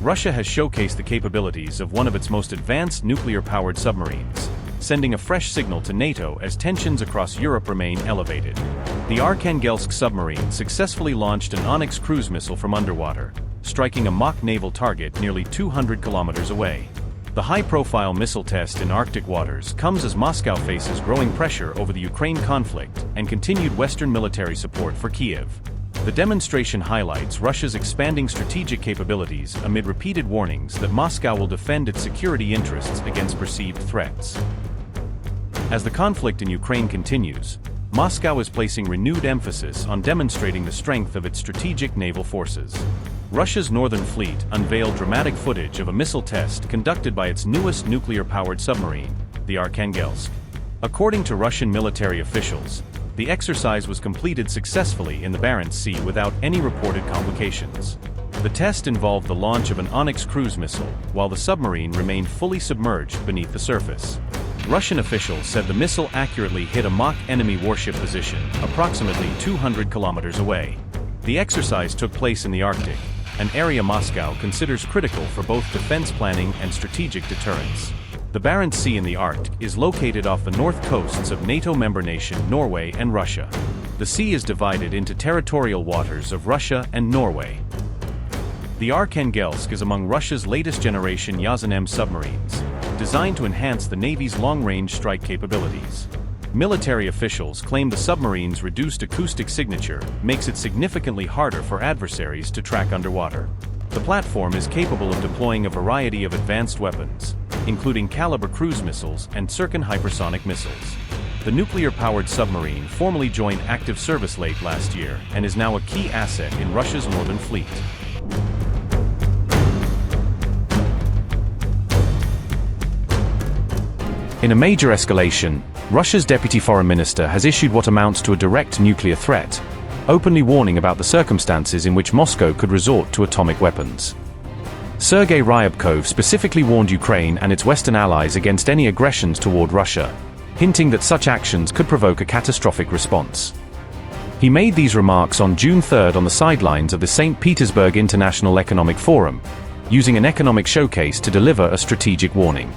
Russia has showcased the capabilities of one of its most advanced nuclear-powered submarines, sending a fresh signal to NATO as tensions across Europe remain elevated. The Arkhangelsk submarine successfully launched an Oniks cruise missile from underwater, striking a mock naval target nearly 200 kilometers away. The high-profile missile test in Arctic waters comes as Moscow faces growing pressure over the Ukraine conflict and continued Western military support for Kyiv. The demonstration highlights Russia's expanding strategic capabilities amid repeated warnings that Moscow will defend its security interests against perceived threats. As the conflict in Ukraine continues, Moscow is placing renewed emphasis on demonstrating the strength of its strategic naval forces. Russia's Northern Fleet unveiled dramatic footage of a missile test conducted by its newest nuclear-powered submarine, the Arkhangelsk. According to Russian military officials, the exercise was completed successfully in the Barents Sea without any reported complications. The test involved the launch of an Oniks cruise missile, while the submarine remained fully submerged beneath the surface. Russian officials said the missile accurately hit a mock enemy warship position, approximately 200 kilometers away. The exercise took place in the Arctic, an area Moscow considers critical for both defense planning and strategic deterrence. The Barents Sea in the Arctic is located off the north coasts of NATO member nation Norway and Russia. The sea is divided into territorial waters of Russia and Norway. The Arkhangelsk is among Russia's latest generation Yasen-M submarines, designed to enhance the Navy's long-range strike capabilities. Military officials claim the submarine's reduced acoustic signature makes it significantly harder for adversaries to track underwater. The platform is capable of deploying a variety of advanced weapons, including Kalibr cruise missiles and Tsirkon hypersonic missiles. The nuclear-powered submarine formally joined active service late last year and is now a key asset in Russia's Northern Fleet. In a major escalation, Russia's deputy foreign minister has issued what amounts to a direct nuclear threat, openly warning about the circumstances in which Moscow could resort to atomic weapons. Sergei Ryabkov specifically warned Ukraine and its Western allies against any aggressions toward Russia, hinting that such actions could provoke a catastrophic response. He made these remarks on June 3 on the sidelines of the St. Petersburg International Economic Forum, using an economic showcase to deliver a strategic warning.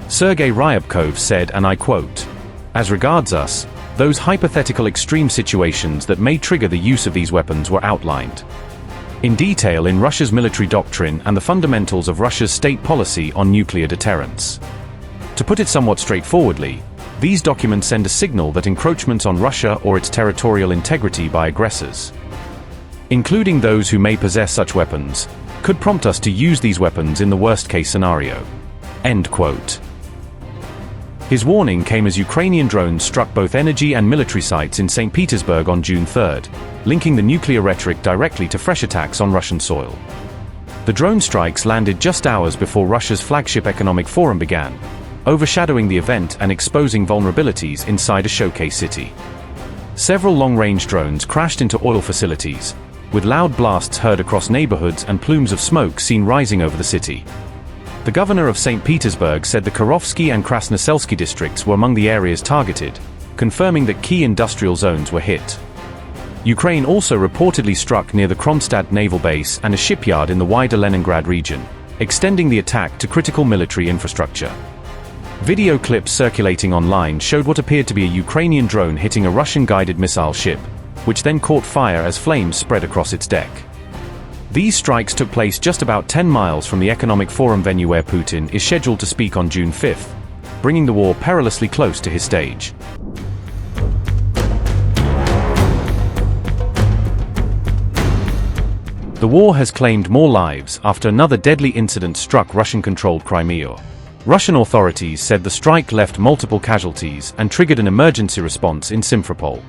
Sergei Ryabkov said, and I quote, "As regards us, those hypothetical extreme situations that may trigger the use of these weapons were outlined in detail in Russia's military doctrine and the fundamentals of Russia's state policy on nuclear deterrence. To put it somewhat straightforwardly, these documents send a signal that encroachments on Russia or its territorial integrity by aggressors, including those who may possess such weapons, could prompt us to use these weapons in the worst-case scenario." End quote. His warning came as Ukrainian drones struck both energy and military sites in St. Petersburg on June 3, linking the nuclear rhetoric directly to fresh attacks on Russian soil. The drone strikes landed just hours before Russia's flagship economic forum began, overshadowing the event and exposing vulnerabilities inside a showcase city. Several long-range drones crashed into oil facilities, with loud blasts heard across neighborhoods and plumes of smoke seen rising over the city. The governor of St. Petersburg said the Kirovsky and Krasnoselsky districts were among the areas targeted, confirming that key industrial zones were hit. Ukraine also reportedly struck near the Kronstadt naval base and a shipyard in the wider Leningrad region, extending the attack to critical military infrastructure. Video clips circulating online showed what appeared to be a Ukrainian drone hitting a Russian-guided missile ship, which then caught fire as flames spread across its deck. These strikes took place just about 10 miles from the Economic Forum venue where Putin is scheduled to speak on June 5, bringing the war perilously close to his stage. The war has claimed more lives after another deadly incident struck Russian-controlled Crimea. Russian authorities said the strike left multiple casualties and triggered an emergency response in Simferopol.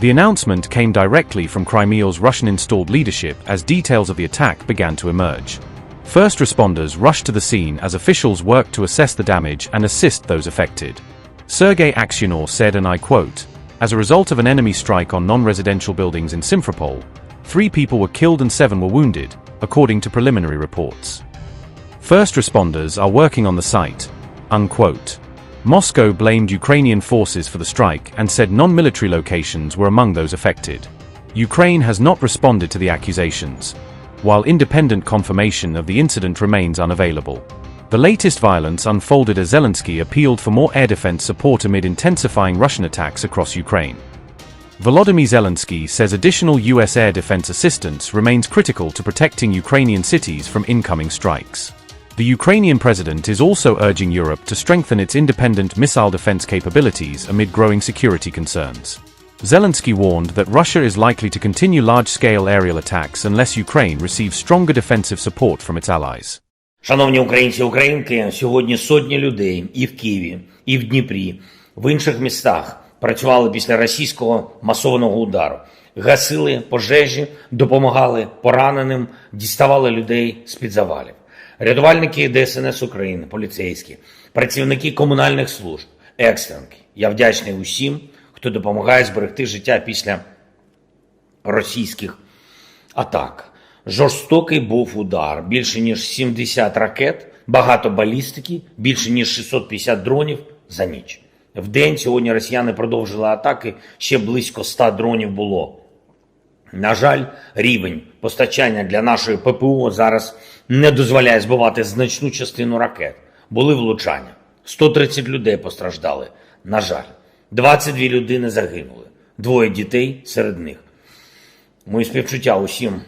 The announcement came directly from Crimea's Russian-installed leadership as details of the attack began to emerge. First responders rushed to the scene as officials worked to assess the damage and assist those affected. Sergei Aksyonov said, and I quote, "As a result of an enemy strike on non-residential buildings in Simferopol, 3 people were killed and 7 were wounded, according to preliminary reports. First responders are working on the site." Unquote. Moscow blamed Ukrainian forces for the strike and said non-military locations were among those affected. Ukraine has not responded to the accusations. while independent confirmation of the incident remains unavailable. The latest violence unfolded as Zelensky appealed for more air defense support amid intensifying Russian attacks across Ukraine. Volodymyr Zelensky says additional US air defense assistance remains critical to protecting Ukrainian cities from incoming strikes. The Ukrainian president is also urging Europe to strengthen its independent missile defense capabilities amid growing security concerns. Zelensky warned that Russia is likely to continue large-scale aerial attacks unless Ukraine receives stronger defensive support from its allies. Шановні українці і українки, сьогодні сотні людей і в Києві, і в Дніпрі, в інших містах працювали після російського масованого удару. Гасили пожежі, допомагали пораненим, діставали людей з-під завалів. Рятувальники ДСНС України, поліцейські, працівники комунальних служб, екстренки. Я вдячний усім, хто допомагає зберегти життя після російських атак. Жорстокий був удар. Більше ніж 70 ракет, багато балістики, більше ніж 650 дронів за ніч. В день сьогодні росіяни продовжили атаки, ще близько 100 дронів було. На жаль, рівень постачання для нашої ППО зараз не дозволяє збивати значну частину ракет. Були влучання. 130 людей постраждали. На жаль, 22 людини загинули. 2 дітей серед них. Мої співчуття усім,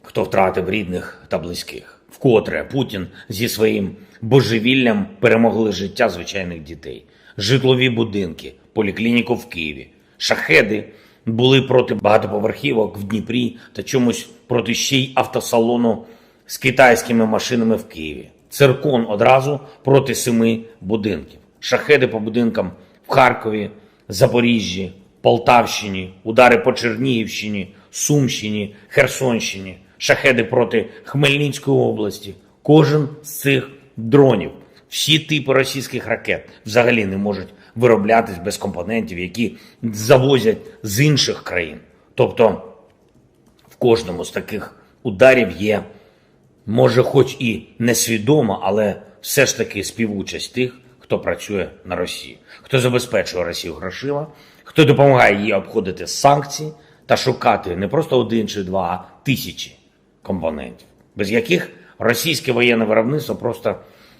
хто втратив рідних та близьких. Вкотре Путін зі своїм божевіллям перемогли життя звичайних дітей. Житлові будинки, поліклініку в Києві. Шахеди були проти багатоповерхівок в Дніпрі та чомусь проти ще й автосалону з китайськими машинами в Києві. Циркон одразу проти 7 будинків. Шахеди по будинкам в Харкові, Запоріжжі, Полтавщині, удари по Чернігівщині, Сумщині, Херсонщині, шахеди проти Хмельницької області. Кожен з цих дронів, всі типи російських ракет взагалі не можуть вироблятись без компонентів, які завозять з інших країн. Тобто в кожному з таких ударів є, може хоч і несвідомо, але все ж таки співучасть тих, хто працює на Росію, хто забезпечує Росію грошима, хто допомагає їй обходити санкції та шукати не просто 1 чи 2, а тисячі компонентів, без яких російське воєнне виробництво просто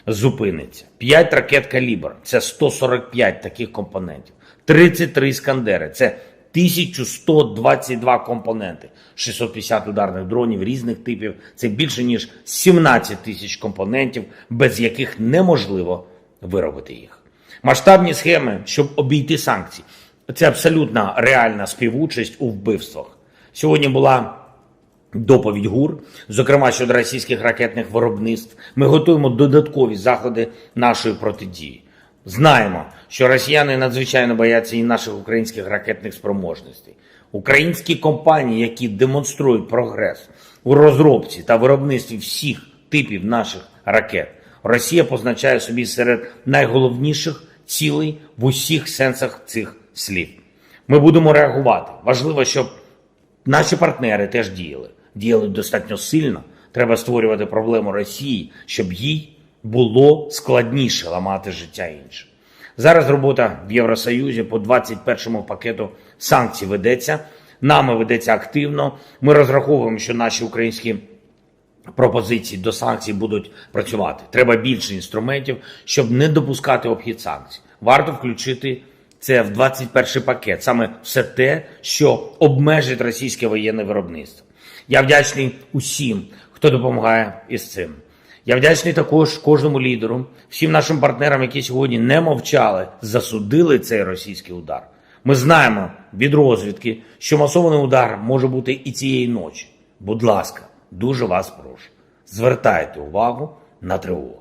зупиниться. 5 ракет «Калібр» – це 145 таких компонентів. 33 «Іскандери» – це 1122 компоненти. 650 ударних дронів різних типів – це більше ніж 17 тисяч компонентів, без яких неможливо виробити їх. Масштабні схеми, щоб обійти санкції – це абсолютно реальна співучасть у вбивствах. Сьогодні була доповідь ГУР, зокрема щодо російських ракетних виробництв. Ми готуємо додаткові заходи нашої протидії. Знаємо, що росіяни надзвичайно бояться і наших українських ракетних спроможностей. Українські компанії, які демонструють прогрес у розробці та виробництві всіх типів наших ракет, Росія позначає собі серед найголовніших цілей в усіх сенсах цих слів. Ми будемо реагувати. Важливо, щоб наші партнери теж діяли достатньо сильно. Треба створювати проблему Росії, щоб їй було складніше ламати життя інших. Зараз робота в Євросоюзі по 21-му пакету санкцій ведеться. Нами ведеться активно. Ми розраховуємо, що наші українські пропозиції до санкцій будуть працювати. Треба більше інструментів, щоб не допускати обхід санкцій. Варто включити це в 21-й пакет. Саме все те, що обмежить російське воєнне виробництво. Я вдячний усім, хто допомагає із цим. Я вдячний також кожному лідеру, всім нашим партнерам, які сьогодні не мовчали, засудили цей російський удар. Ми знаємо від розвідки, що масований удар може бути і цієї ночі. Будь ласка, дуже вас прошу, звертайте увагу на тривогу.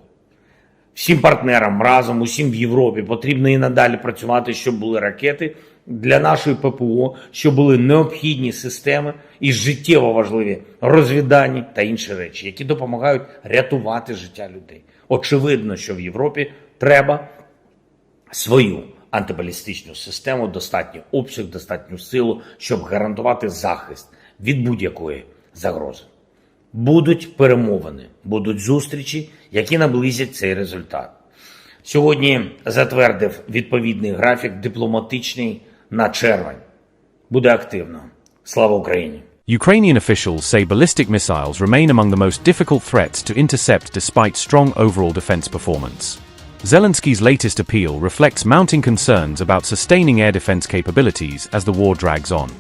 Всім партнерам разом, усім в Європі потрібно і надалі працювати, щоб були ракети для нашої ППО, щоб були необхідні системи і життєво важливі розвіддані та інші речі, які допомагають рятувати життя людей. Очевидно, що в Європі треба свою антибалістичну систему, достатній обсяг, достатню силу, щоб гарантувати захист від будь-якої загрози. Будуть перемовини, будуть зустрічі, які наблизять цей результат. Сьогодні затвердив відповідний графік дипломатичний на червень. Буде активно. Слава Україні! Ukrainian officials say ballistic missiles remain among the most difficult threats to intercept despite strong overall defense performance. Zelensky's latest appeal reflects mounting concerns about sustaining air defense capabilities as the war drags on.